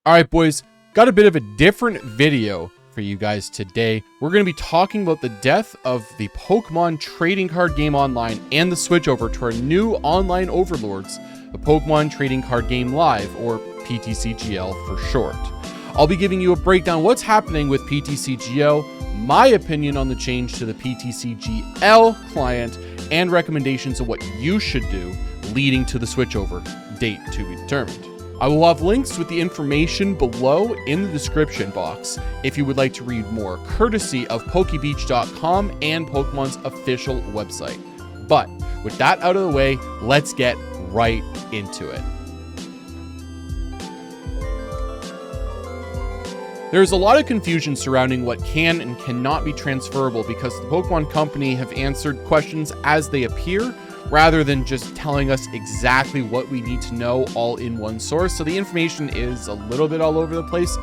All right, boys, got a bit of a different video for you guys today. We're going to be talking about the death of the Pokemon trading card game online and the switch over to our new online overlords, the Pokemon Trading Card Game Live, or PTCGL for short. I'll be giving you a breakdown what's happening with PTCGO, my opinion on the change to the PTCGL client, and recommendations of what you should do leading to the switchover, date to be determined. I will have links with the information below in the description box if you would like to read more, courtesy of PokeBeach.com and Pokemon's official website. But with that out of the way, let's get right into it. There's a lot of confusion surrounding what can and cannot be transferable because the Pokemon Company have answered questions as they appear, rather than just telling us exactly what we need to know all in one source. So the information is a little bit all over the place,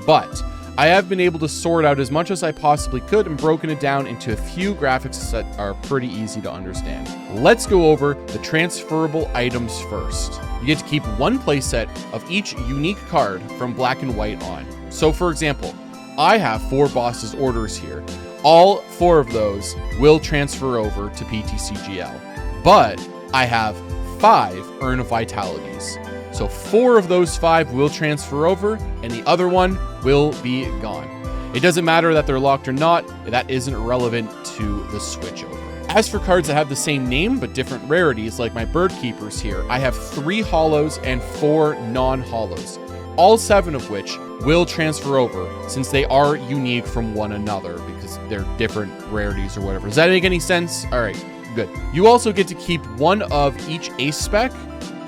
but I have been able to sort out as much as I possibly could and broken it down into a few graphics that are pretty easy to understand. Let's go over the transferable items first. You get to keep one playset of each unique card from Black and White on. So for example, I have 4 Boss's Orders here. All 4 of those will transfer over to PTCGL. But I have 5 Urn of Vitalities. So 4 of those 5 will transfer over and the other one will be gone. It doesn't matter that they're locked or not, that isn't relevant to the switchover. As for cards that have the same name but different rarities, like my Bird Keepers here, I have 3 holos and 4 non-holos, all 7 of which will transfer over since they are unique from one another because they're different rarities or whatever. Does that make any sense? All right. Good. You also get to keep 1 of each Ace Spec,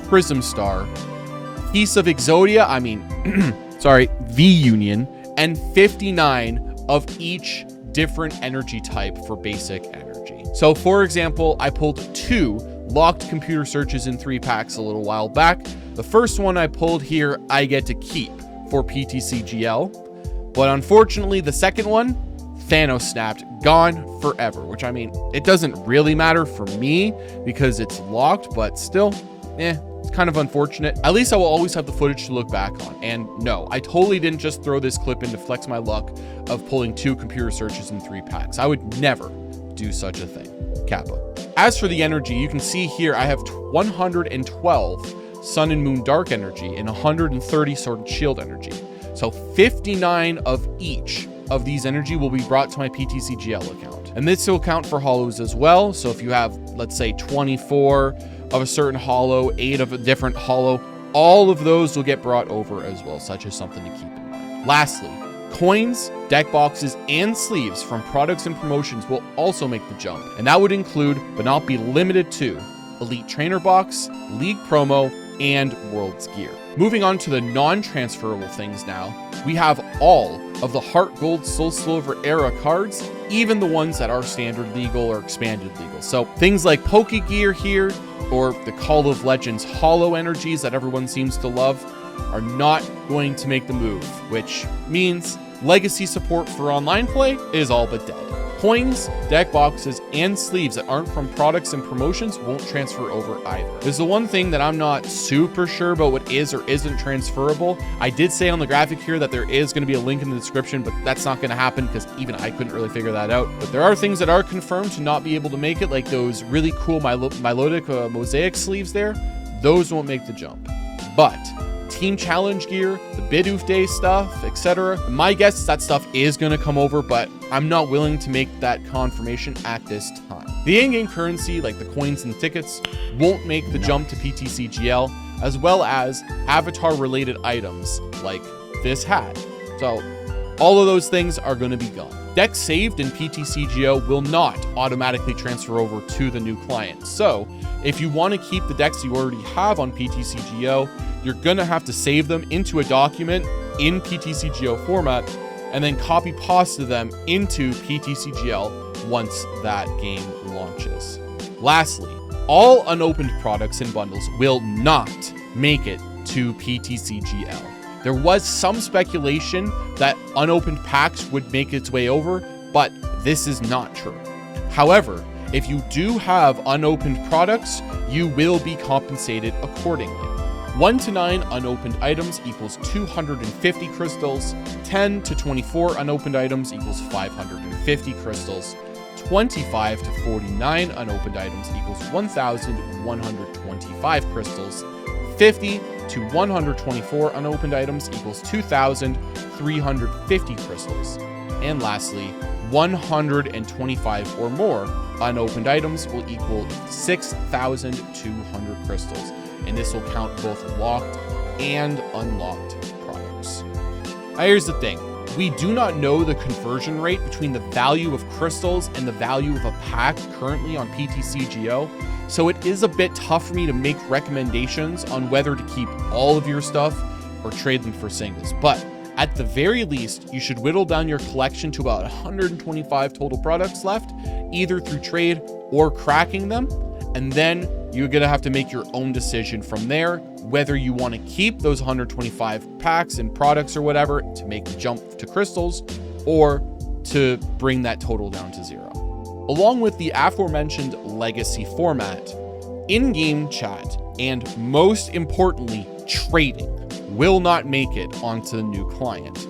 Prism Star, Piece of Exodia, V-Union, and 59 of each different energy type for basic energy. So for example, I pulled 2 locked computer searches in 3 packs a little while back. The first one I pulled here, I get to keep for PTCGL, but unfortunately the second one, Thanos snapped, gone forever, which it doesn't really matter for me because it's locked, but still, it's kind of unfortunate. At least I will always have the footage to look back on. And no, I totally didn't just throw this clip in to flex my luck of pulling 2 computer searches in 3 packs. I would never do such a thing. Kappa. As for the energy, you can see here I have 112 Sun and Moon Dark energy and 130 Sword and Shield energy. So 59 of each of these energy will be brought to my PTCGL account. And this will account for holos as well. So if you have, let's say, 24 of a certain holo, 8 of a different holo, all of those will get brought over as well, such as something to keep in mind. Lastly, coins, deck boxes, and sleeves from products and promotions will also make the jump. And that would include, but not be limited to, Elite Trainer Box, League Promo, and World's Gear. Moving on to the non-transferable things now, we have all of the Heart Gold Soul Silver era cards, even the ones that are standard legal or expanded legal. So things like Pokegear here, or the Call of Legends Holo energies that everyone seems to love, are not going to make the move, which means legacy support for online play is all but dead. Coins, deck boxes, and sleeves that aren't from products and promotions won't transfer over either. There's the one thing that I'm not super sure about what is or isn't transferable. I did say on the graphic here that there is going to be a link in the description, but that's not going to happen because even I couldn't really figure that out. But there are things that are confirmed to not be able to make it, like those really cool Milotic Mosaic sleeves there. Those won't make the jump. But Team Challenge gear, the Bidoof Day stuff, etc. My guess is that stuff is going to come over, but I'm not willing to make that confirmation at this time. The in-game currency, like the coins and tickets, won't make the jump to PTCGL, as well as avatar-related items like this hat. So all of those things are going to be gone. Decks saved in PTCGO will not automatically transfer over to the new client. So if you want to keep the decks you already have on PTCGO, you're going to have to save them into a document in PTCGO format and then copy pasta them into PTCGL once that game launches. Lastly, all unopened products and bundles will not make it to PTCGL. There was some speculation that unopened packs would make its way over, but this is not true. However, if you do have unopened products, you will be compensated accordingly. 1 to 9 unopened items equals 250 crystals. 10 to 24 unopened items equals 550 crystals. 25 to 49 unopened items equals 1,125 crystals. 50 to 124 unopened items equals 2,350 crystals. And lastly, 125 or more unopened items will equal 6,200 crystals. And this will count both locked and unlocked products. Now here's the thing. We do not know the conversion rate between the value of crystals and the value of a pack currently on PTCGO, so it is a bit tough for me to make recommendations on whether to keep all of your stuff or trade them for singles. But at the very least, you should whittle down your collection to about 125 total products left, either through trade or cracking them, and then you're gonna have to make your own decision from there, whether you want to keep those 125 packs and products or whatever to make the jump to crystals, or to bring that total down to 0. Along with the aforementioned legacy format, in-game chat, and most importantly, trading will not make it onto the new client.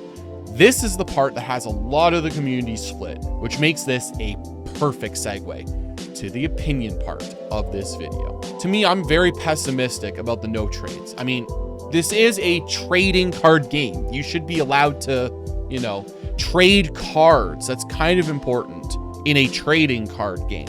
This is the part that has a lot of the community split, which makes this a perfect segue to the opinion part of this video. To me, I'm very pessimistic about the no trades. I mean, this is a trading card game. You should be allowed to, you know, trade cards. That's kind of important in a trading card game.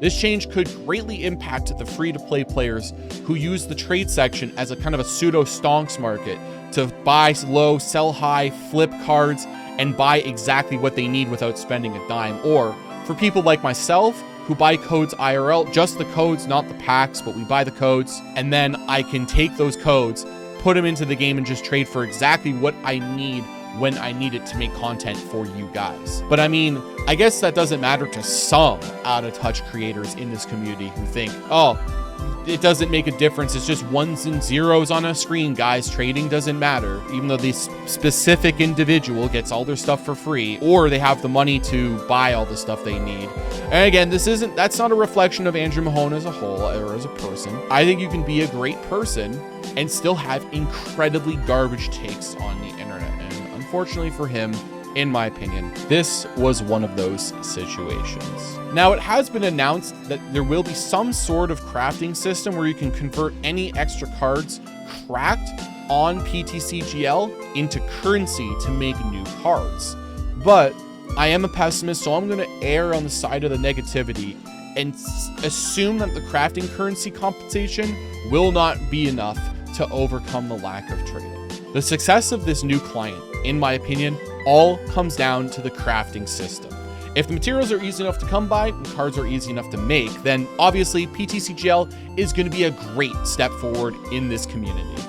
This change could greatly impact the free-to-play players who use the trade section as a kind of a pseudo stonks market to buy low, sell high, flip cards, and buy exactly what they need without spending a dime. Or for people like myself, who buy codes IRL, just the codes, not the packs, but we buy the codes, and then I can take those codes, put them into the game, and just trade for exactly what I need when I need it to make content for you guys. But I mean, I guess that doesn't matter to some out-of-touch creators in this community who think, oh, it doesn't make a difference. It's just ones and zeros on a screen, guys. Trading doesn't matter, even though this specific individual gets all their stuff for free, or they have the money to buy all the stuff they need. And again, that's not a reflection of Andrew Mahone as a whole or as a person. I think you can be a great person and still have incredibly garbage takes on the internet. And unfortunately for him, in my opinion, this was one of those situations. Now, it has been announced that there will be some sort of crafting system where you can convert any extra cards cracked on PTCGL into currency to make new cards. But I am a pessimist, so I'm going to err on the side of the negativity and assume that the crafting currency compensation will not be enough to overcome the lack of trading. The success of this new client, in my opinion, all comes down to the crafting system. If the materials are easy enough to come by and cards are easy enough to make, then obviously PTCGL is going to be a great step forward in this community.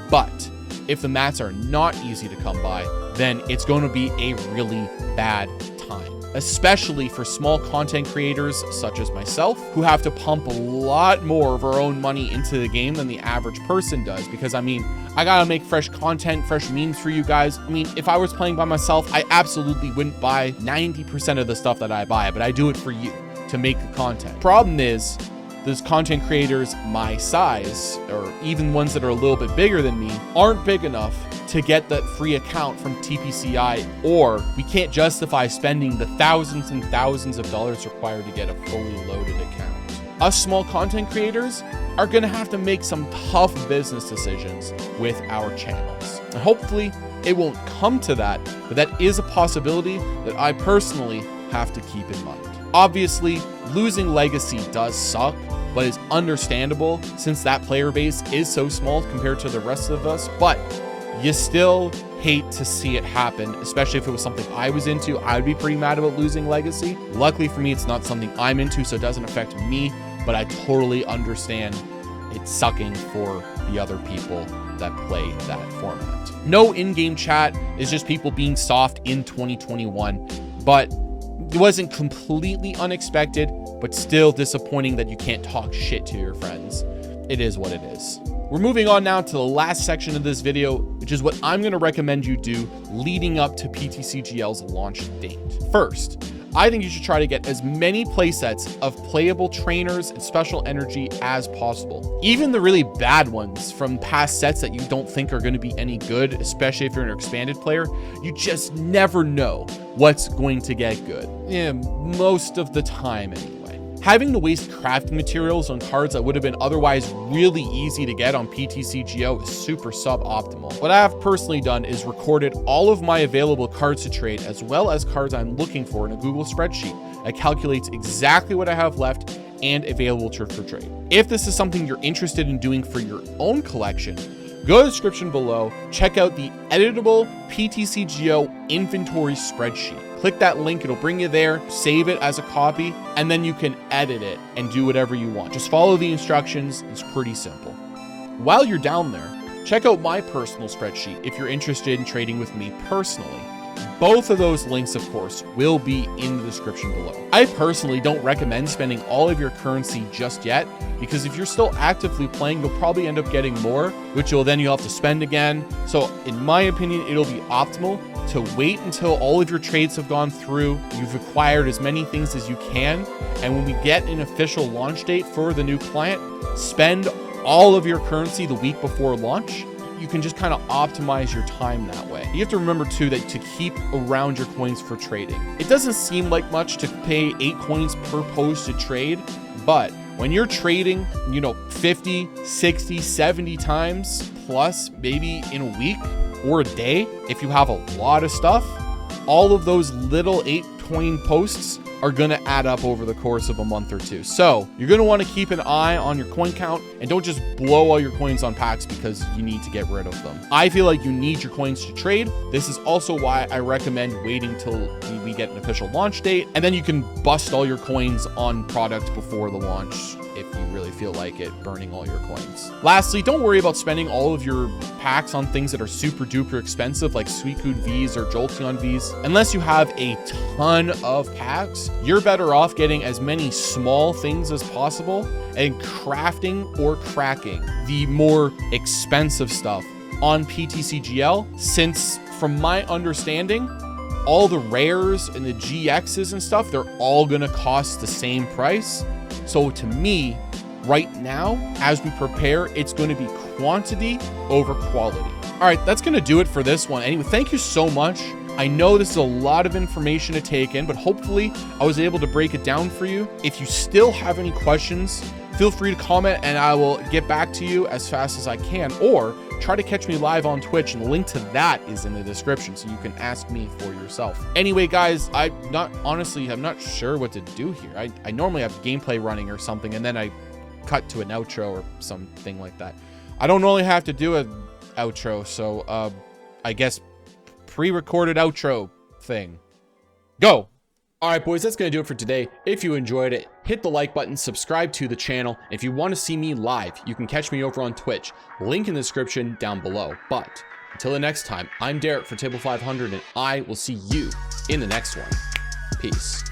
But if the mats are not easy to come by, then it's going to be a really bad time, especially for small content creators such as myself, who have to pump a lot more of our own money into the game than the average person does. Because I mean, I gotta make fresh content, fresh memes for you guys. I mean, if I was playing by myself, I absolutely wouldn't buy 90% of the stuff that I buy, but I do it for you to make the content. Problem is, those content creators my size, or even ones that are a little bit bigger than me, aren't big enough to get that free account from TPCI, or we can't justify spending the thousands and thousands of dollars required to get a fully loaded account. Us small content creators are gonna have to make some tough business decisions with our channels. And hopefully it won't come to that, but that is a possibility that I personally have to keep in mind. Obviously, losing Legacy does suck, but it's understandable since that player base is so small compared to the rest of us, but you still hate to see it happen, especially if it was something I was into. I would be pretty mad about losing Legacy. Luckily for me, it's not something I'm into, so it doesn't affect me, but I totally understand it's sucking for the other people that play that format. No in-game chat is just people being soft in 2021, but it wasn't completely unexpected, but still disappointing that you can't talk shit to your friends. It is what it is. We're moving on now to the last section of this video, which is what I'm going to recommend you do leading up to PTCGL's launch date. First, I think you should try to get as many playsets of playable trainers and special energy as possible. Even the really bad ones from past sets that you don't think are going to be any good, especially if you're an expanded player, you just never know what's going to get good. Yeah, most of the time anyway. Having to waste crafting materials on cards that would have been otherwise really easy to get on PTCGO is super suboptimal. What I have personally done is recorded all of my available cards to trade as well as cards I'm looking for in a Google spreadsheet that calculates exactly what I have left and available for trade. If this is something you're interested in doing for your own collection, go to the description below, check out the Editable PTCGO inventory spreadsheet. Click that link, it'll bring you there, save it as a copy, and then you can edit it and do whatever you want. Just follow the instructions, it's pretty simple. While you're down there, check out my personal spreadsheet if you're interested in trading with me personally. Both of those links, of course, will be in the description below. I personally don't recommend spending all of your currency just yet, because if you're still actively playing, you'll probably end up getting more, which you'll have to spend again. So in my opinion, it'll be optimal to wait until all of your trades have gone through, you've acquired as many things as you can, and when we get an official launch date for the new client, spend all of your currency the week before launch. You can just kind of optimize your time that way. You have to remember too that to keep around your coins for trading. It doesn't seem like much to pay 8 coins per pose to trade, but when you're trading, 50, 60, 70 times plus maybe in a week or a day, if you have a lot of stuff, all of those little 8 coin posts are going to add up over the course of a month or two. So you're going to want to keep an eye on your coin count and don't just blow all your coins on packs because you need to get rid of them. I feel like you need your coins to trade. This is also why I recommend waiting till we get an official launch date, and then you can bust all your coins on product before the launch if you really feel like it, burning all your coins. Lastly, don't worry about spending all of your packs on things that are super duper expensive like Suicune Vs or Jolteon Vs. Unless you have a ton of packs, you're better off getting as many small things as possible and crafting or cracking the more expensive stuff on PTCGL, since from my understanding, all the rares and the GXs and stuff, they're all gonna cost the same price. So to me, right now, as we prepare, it's going to be quantity over quality. All right, that's going to do it for this one. Anyway, thank you so much. I know this is a lot of information to take in, but hopefully I was able to break it down for you. If you still have any questions, feel free to comment and I will get back to you as fast as I can, or try to catch me live on Twitch, and the link to that is in the description so you can ask me for yourself. Anyway, guys, I'm not sure what to do here. I normally have gameplay running or something, and then I cut to an outro or something like that. I don't normally have to do an outro, so I guess pre-recorded outro thing. Go! All right, boys, that's going to do it for today. If you enjoyed it, hit the like button, subscribe to the channel. If you want to see me live, you can catch me over on Twitch. Link in the description down below. But until the next time, I'm Derek for Table 500, and I will see you in the next one. Peace.